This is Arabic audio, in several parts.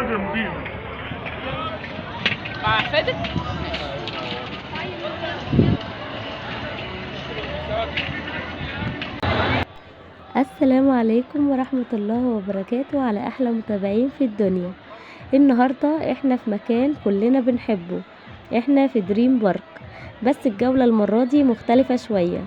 جنبينا. مع فادك. السلام عليكم ورحمة الله وبركاته على أحلى متابعين في الدنيا. النهاردة احنا في مكان كلنا بنحبه، احنا في دريم بارك. بس الجولة المرة دي مختلفة شوية.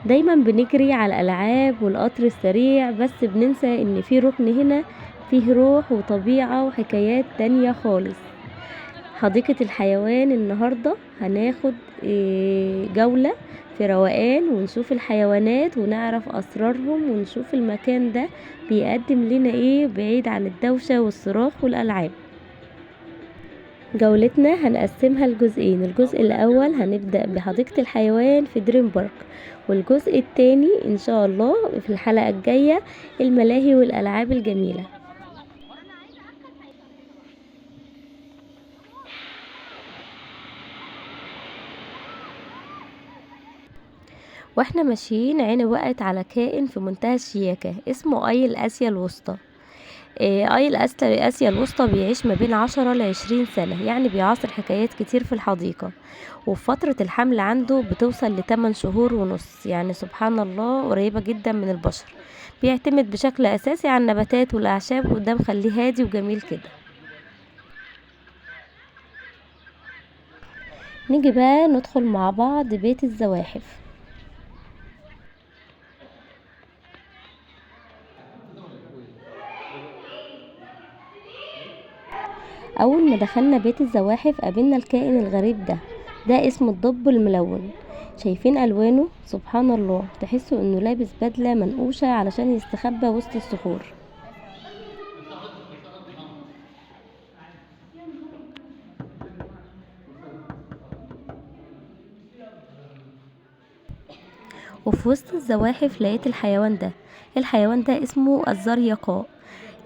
دايما بنجري على الألعاب والقطر السريع، بس بننسى ان في ركن هنا فيه روح وطبيعة وحكايات تانية خالص. حديقة الحيوان النهاردة هناخد جولة في روقان ونشوف الحيوانات ونعرف أسرارهم ونشوف المكان ده بيقدم لنا ايه بعيد عن الدوشة والصراخ والألعاب. جولتنا هنقسمها لجزئين، الجزء الأول هنبدأ بحديقة الحيوان في دريم بارك، والجزء التاني إن شاء الله في الحلقة الجاية الملاهي والألعاب الجميلة. واحنا ماشيين عيني وقعت على كائن في منتهى الشياكة اسمه ايل اسيا الوسطى. ايل اسيا الوسطى بيعيش ما بين 10 ل20 سنة، يعني بيعاصر حكايات كتير في الحديقة. وفي فترة الحمل عنده بتوصل ل8 شهور ونص، يعني سبحان الله قريبة جدا من البشر. بيعتمد بشكل اساسي على النباتات والاعشاب، وده مخليه هادي وجميل كده. نيجي بقى ندخل مع بعض بيت الزواحف. اول ما دخلنا بيت الزواحف قابلنا الكائن الغريب ده اسمه الضب الملون. شايفين الوانه؟ سبحان الله، تحسوا انه لابس بدلة منقوشة علشان يستخبى وسط الصخور. وفي وسط الزواحف لقيت الحيوان ده اسمه الزريقاء.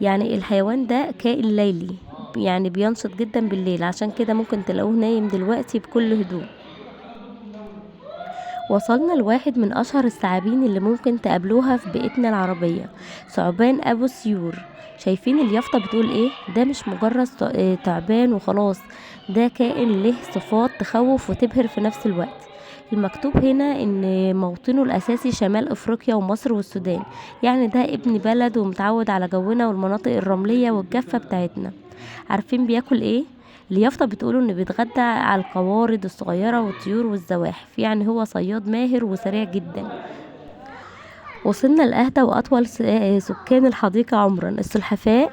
يعني الحيوان ده كائن ليلي، يعني بينشط جدا بالليل، عشان كده ممكن تلاقوه نايم دلوقتي بكل هدوء. وصلنا لواحد من اشهر الثعابين اللي ممكن تقابلوها في بيئتنا العربية، ثعبان ابو السيور. شايفين اليافطة بتقول ايه؟ ده مش مجرد تعبان وخلاص، ده كائن له صفات تخوف وتبهر في نفس الوقت. المكتوب هنا ان موطنه الاساسي شمال افريقيا ومصر والسودان، يعني ده ابن بلد ومتعود على جونا والمناطق الرملية والجافة بتاعتنا. عارفين بياكل ايه؟ اليافطة بتقوله انه بيتغدى على القوارض الصغيرة والطيور والزواحف، يعني هو صياد ماهر وسريع جدا. وصلنا لأهدى وأطول سكان الحديقة عمرا، السلحفاة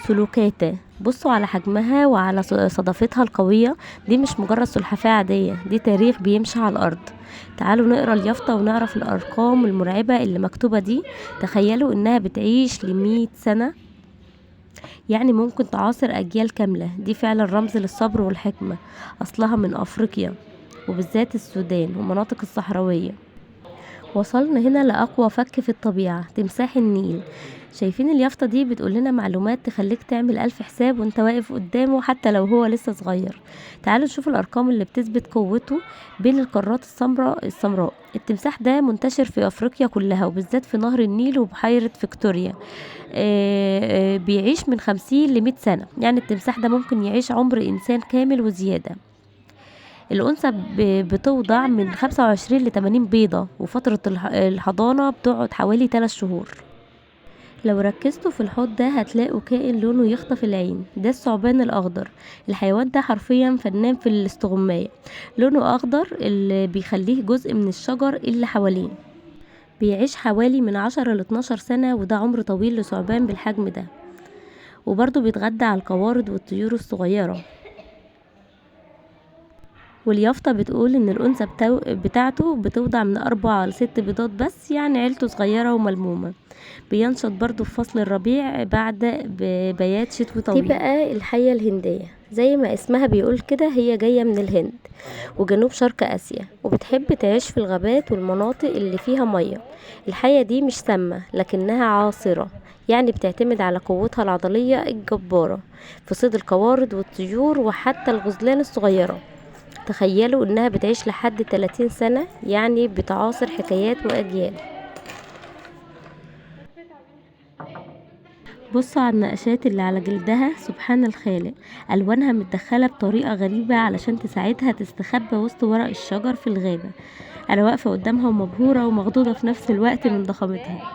سلوكاتا. بصوا على حجمها وعلى صدافتها القوية، دي مش مجرد سلحفاة عادية، دي تاريخ بيمشي على الأرض. تعالوا نقرأ اليافطة ونعرف الأرقام المرعبة اللي مكتوبة دي. تخيلوا إنها بتعيش ل100 سنة، يعني ممكن تعاصر أجيال كاملة. دي فعلا رمز للصبر والحكمة. أصلها من أفريقيا وبالذات السودان ومناطق الصحراوية. وصلنا هنا لأقوى فك في الطبيعة، تمساح النيل. شايفين اليافطة دي بتقول لنا معلومات تخليك تعمل 1000 حساب وانت واقف قدامه حتى لو هو لسه صغير. تعالوا نشوف الأرقام اللي بتثبت قوته بين القارات السمراء. التمساح ده منتشر في أفريقيا كلها وبالذات في نهر النيل وبحيرة فيكتوريا. بيعيش من 50 ل100 سنة، يعني التمساح ده ممكن يعيش عمر إنسان كامل وزيادة. الأنثى بتوضع من 25 ل80 بيضة، وفترة الحضانة بتقعد حوالي 3 شهور. لو ركزتوا في الحوض ده هتلاقوا كائن لونه يخطف العين، ده الثعبان الأخضر. الحيوان ده حرفيا فنان في الاستغماية، لونه أخضر اللي بيخليه جزء من الشجر اللي حواليه. بيعيش حوالي من 10 ل12 سنة، وده عمر طويل لثعبان بالحجم ده. وبرضه بيتغدى على القوارض والطيور الصغيرة. واليافطة بتقول ان الانثى بتاعته بتوضع من 4 ل6 بيضات بس، يعني عيلته صغيرة وملمومة. بينشط برضو في فصل الربيع بعد بيات شتوي طويل. دي بقى الحية الهندية، زي ما اسمها بيقول كده، هي جاية من الهند وجنوب شرق اسيا، وبتحب تعيش في الغابات والمناطق اللي فيها مية. الحية دي مش سامة لكنها عاصرة، يعني بتعتمد على قوتها العضلية الجبارة في صيد القوارض والطيور وحتى الغزلان الصغيرة. تخيلوا انها بتعيش لحد 30 سنة، يعني بتعاصر حكايات واجيال. بصوا على النقشات اللي على جلدها، سبحان الخالق، ألوانها متدخلة بطريقة غريبة علشان تساعدها تستخبى وسط ورق الشجر في الغابة. أنا واقفة قدامها ومبهورة ومخضوضة في نفس الوقت من ضخامتها.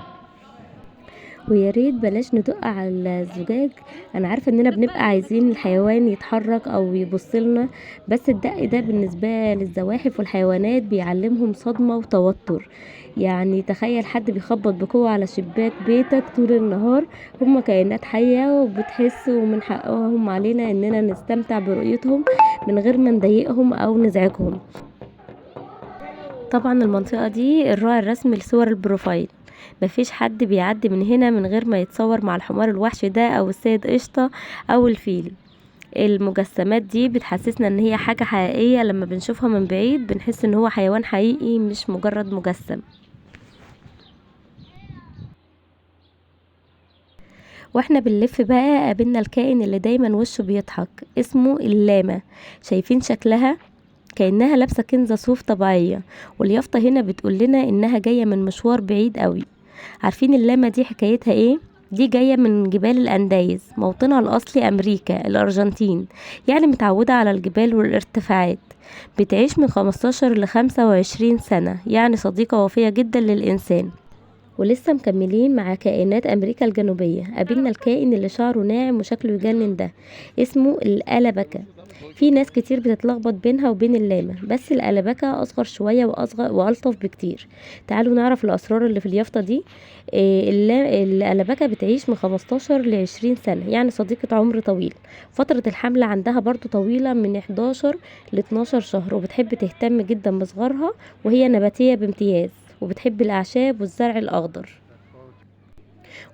ويا ريت بلاش ندق على الزجاج. انا عارفه اننا بنبقى عايزين الحيوان يتحرك او يبص لنا، بس الدق ده بالنسبه للزواحف والحيوانات بيعلمهم صدمه وتوتر. يعني تخيل حد بيخبط بقوه على شباك بيتك طول النهار. هما كائنات حيه وبتحس، ومن حقهم علينا اننا نستمتع برؤيتهم من غير ما نضايقهم او نزعجهم. طبعا المنطقه دي الراعي الرسمي لصور البروفايل. مفيش حد بيعدي من هنا من غير ما يتصور مع الحمار الوحشي ده او السيد قشطة او الفيل. المجسمات دي بتحسسنا ان هي حاجة حقيقية، لما بنشوفها من بعيد بنحس ان هو حيوان حقيقي مش مجرد مجسم. واحنا بنلف بقى قابلنا الكائن اللي دايما وشه بيضحك، اسمه اللاما. شايفين شكلها؟ كأنها لابسة كنزة صوف طبيعية، واليافطة هنا بتقول لنا انها جاية من مشوار بعيد قوي. عارفين اللاما دي حكايتها ايه؟ دي جاية من جبال الأندايز، موطنها الأصلي أمريكا الأرجنتين، يعني متعودة على الجبال والارتفاعات. بتعيش من 15 ل25 سنة، يعني صديقة وفية جدا للإنسان. ولسه مكملين مع كائنات أمريكا الجنوبية. قابلنا الكائن اللي شعره ناعم وشكله يجنن ده، اسمه القلبكة. في ناس كتير بتتلخبط بينها وبين اللاما، بس القلبكة أصغر شوية وأصغر وألطف بكتير. تعالوا نعرف الأسرار اللي في اليافطة دي. القلبكة بتعيش من 15 ل20 سنة، يعني صديقة عمر طويل. فترة الحمل عندها برضو طويلة من 11 ل 12 شهر، وبتحب تهتم جدا بصغرها، وهي نباتية بامتياز، وبتحب الأعشاب والزرع الأخضر.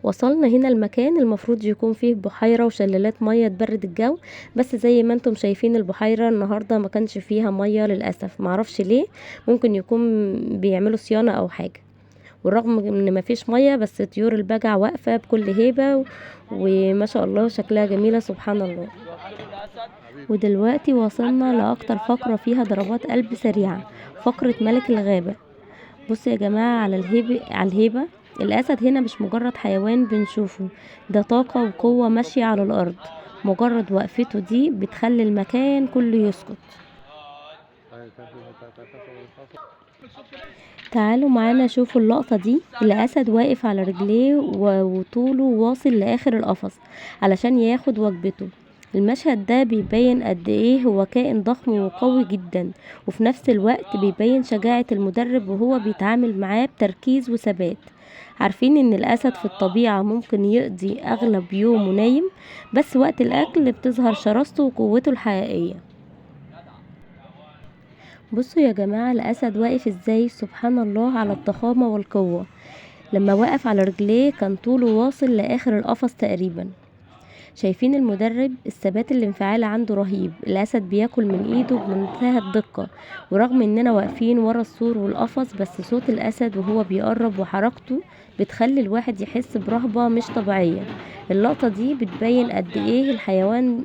وصلنا هنا المكان المفروض يكون فيه بحيرة وشلالات مية تبرد الجو، بس زي ما انتم شايفين البحيرة النهاردة ما كانش فيها مية للأسف، معرفش ليه. ممكن يكون بيعملوا صيانة أو حاجة. والرغم ان مفيش مية، بس طيور البجع واقفة بكل هيبة وما شاء الله شكلها جميلة سبحان الله. ودلوقتي وصلنا لأكتر فقرة فيها ضربات قلب سريعة، فقرة ملك الغابة. بصوا يا جماعة على الهيبة. الأسد هنا مش مجرد حيوان بنشوفه، ده طاقة وقوة ماشية على الأرض. مجرد وقفته دي بتخلي المكان كله يسكت. تعالوا معانا شوفوا اللقطة دي. الأسد واقف على رجليه وطوله واصل لآخر القفص علشان ياخد وجبته. المشهد ده بيبين قد ايه هو كائن ضخم وقوي جدا، وفي نفس الوقت بيبين شجاعة المدرب وهو بيتعامل معاه بتركيز وثبات. عارفين ان الاسد في الطبيعة ممكن يقضي اغلب يومه نايم، بس وقت الاكل بتظهر شراسته وقوته الحقيقية. بصوا يا جماعة الاسد واقف ازاي، سبحان الله على الضخامة والقوة. لما وقف على رجليه كان طوله واصل لاخر القفص تقريبا. شايفين المدرب؟ الثبات الانفعالي عنده رهيب. الاسد بياكل من ايده بمنتهى الدقة، ورغم اننا واقفين ورا السور والقفص، بس صوت الاسد وهو بيقرب وحركته بتخلي الواحد يحس برهبة مش طبيعية. اللقطة دي بتبين قد ايه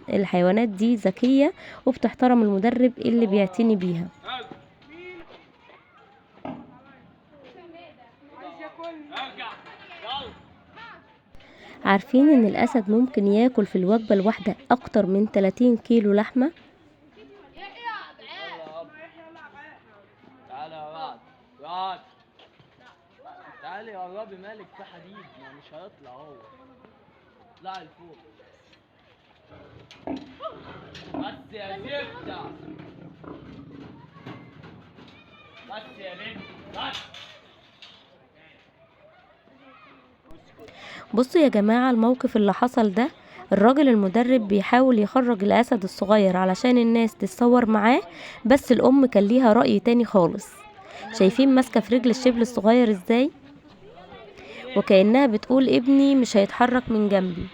الحيوانات دي ذكية وبتحترم المدرب اللي بيعتني بيها. عارفين ان الاسد ممكن ياكل في الوجبة الواحدة اكتر من 30 كيلو لحمة؟ تعالى يا رعد رعد، تعالي قربي مالك في حديد، ما مش هيطلع هو. اطلعي لفوق بس يا زفته، بس يا بنت بس. بصوا يا جماعة الموقف اللي حصل ده. الراجل المدرب بيحاول يخرج الأسد الصغير علشان الناس تتصور معاه، بس الأم كان ليها رأي تاني خالص. شايفين ماسكة في رجل الشبل الصغير ازاي، وكأنها بتقول ابني مش هيتحرك من جنبي.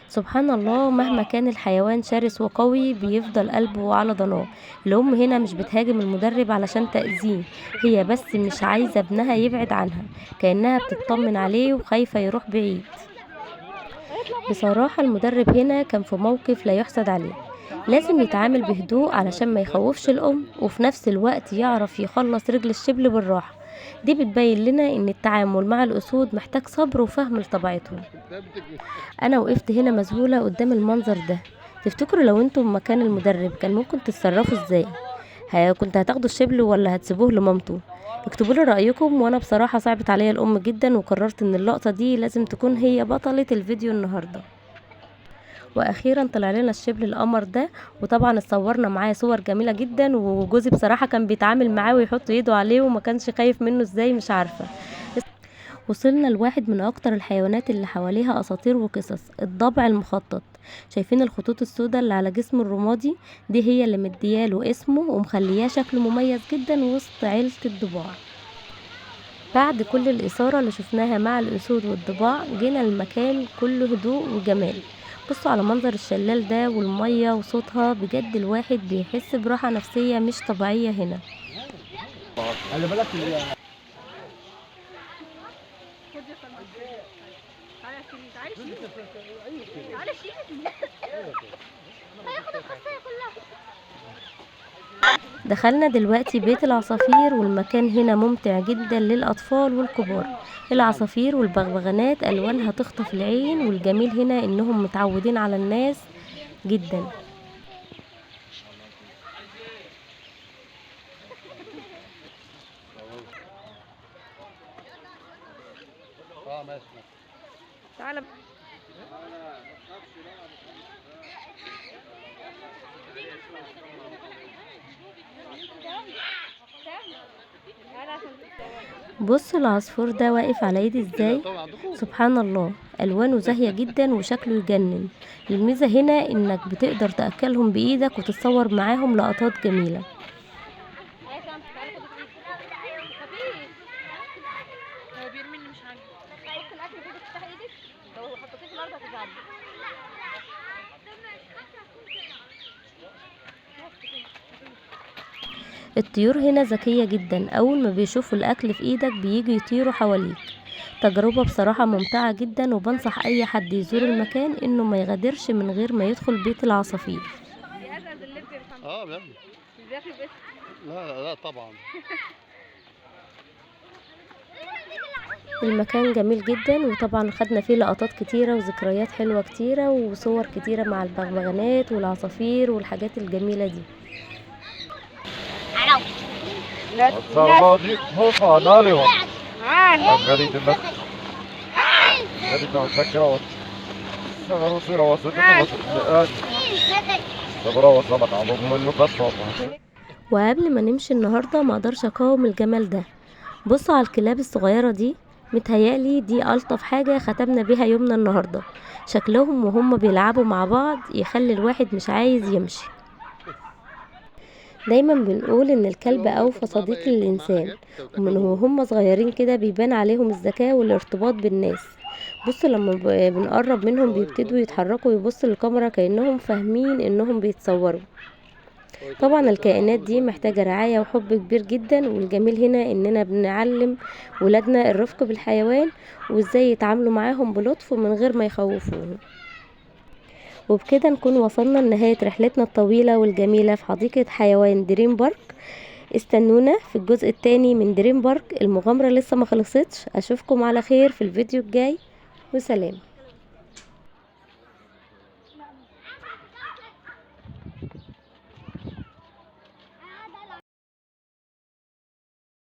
سبحان الله، مهما كان الحيوان شرس وقوي بيفضل قلبه على ضناه. الأم هنا مش بتهاجم المدرب علشان تأذيه، هي بس مش عايزة ابنها يبعد عنها، كأنها بتطمن عليه وخايفة يروح بعيد. بصراحة المدرب هنا كان في موقف لا يحسد عليه. لازم يتعامل بهدوء علشان ما يخوفش الأم، وفي نفس الوقت يعرف يخلص رجل الشبل بالراحة. دي بتبين لنا ان التعامل مع الاسود محتاج صبر وفهم لطبيعتهم. انا وقفت هنا مذهولة قدام المنظر ده. تفتكروا لو انتم مكان المدرب كان ممكن تتصرفوا ازاي؟ كنت هتاخدوا الشبل ولا هتسيبوه لمامته؟ اكتبوا لي رايكم. وانا بصراحه صعبت عليا الام جدا، وقررت ان اللقطه دي لازم تكون هي بطله الفيديو النهارده. واخيرا طلع لنا الشبل القمر ده، وطبعا اتصورنا معاه صور جميله جدا، وجوزي بصراحه كان بيتعامل معاه ويحط ايده عليه وما كانش خايف منه ازاي مش عارفه. وصلنا لواحد من اكتر الحيوانات اللي حواليها اساطير وقصص، الضبع المخطط. شايفين الخطوط السوداء اللي على جسمه الرمادي؟ دي هي اللي مدياله اسمه ومخلياه شكله مميز جدا وسط عيلة الضباع. بعد كل الإثارة اللي شفناها مع الأسود والضباع، جينا المكان كله هدوء وجمال. بصوا على منظر الشلال ده والمية وصوتها، بجد الواحد بيحس براحة نفسية مش طبيعية هنا. خلي بالك دخلنا دلوقتي بيت العصافير، والمكان هنا ممتع جدا للأطفال والكبار. العصافير والبغبغانات ألوانها تخطف العين، والجميل هنا إنهم متعودين على الناس جدا. تعالى بصوا العصفور ده واقف على ايدي ازاي، سبحان الله، الوانه زاهيه جدا وشكله يجنن. الميزه هنا انك بتقدر تاكلهم بايدك وتتصور معاهم لقطات جميله. الطيور هنا ذكية جدا، اول ما بيشوفوا الاكل في ايدك بييجوا يطيروا حواليك. تجربة بصراحة ممتعة جدا، وبنصح اي حد يزور المكان انه ما يغادرش من غير ما يدخل بيت العصافير. لا طبعا. المكان جميل جدا، وطبعا خدنا فيه لقطات كتيرة وذكريات حلوة كتيرة وصور كتيرة مع البغبغانات والعصافير والحاجات الجميلة دي. وقبل ما نمشي النهاردة ما اقدرش اقاوم الجمال ده. بصوا على الكلاب الصغيرة دي، متهيألي دي ألطف حاجة ختمنا بيها يومنا النهاردة. شكلهم وهم بيلعبوا مع بعض يخلي الواحد مش عايز يمشي. دايما بنقول ان الكلب اوفى صديق للانسان، ومن وهم صغيرين كده بيبان عليهم الذكاء والارتباط بالناس. بصوا لما بنقرب منهم بيبتدوا يتحركوا ويبصوا للكاميرا كأنهم فاهمين انهم بيتصوروا. طبعا الكائنات دي محتاجة رعاية وحب كبير جدا، والجميل هنا اننا بنعلم ولادنا الرفق بالحيوان وازاي يتعاملوا معاهم بلطف ومن غير ما يخوفوهم. وبكده نكون وصلنا لنهاية رحلتنا الطويلة والجميلة في حديقة حيوان دريم بارك. استنونا في الجزء الثاني من دريم بارك، المغامرة لسه ما خلصتش. اشوفكم على خير في الفيديو الجاي، وسلام.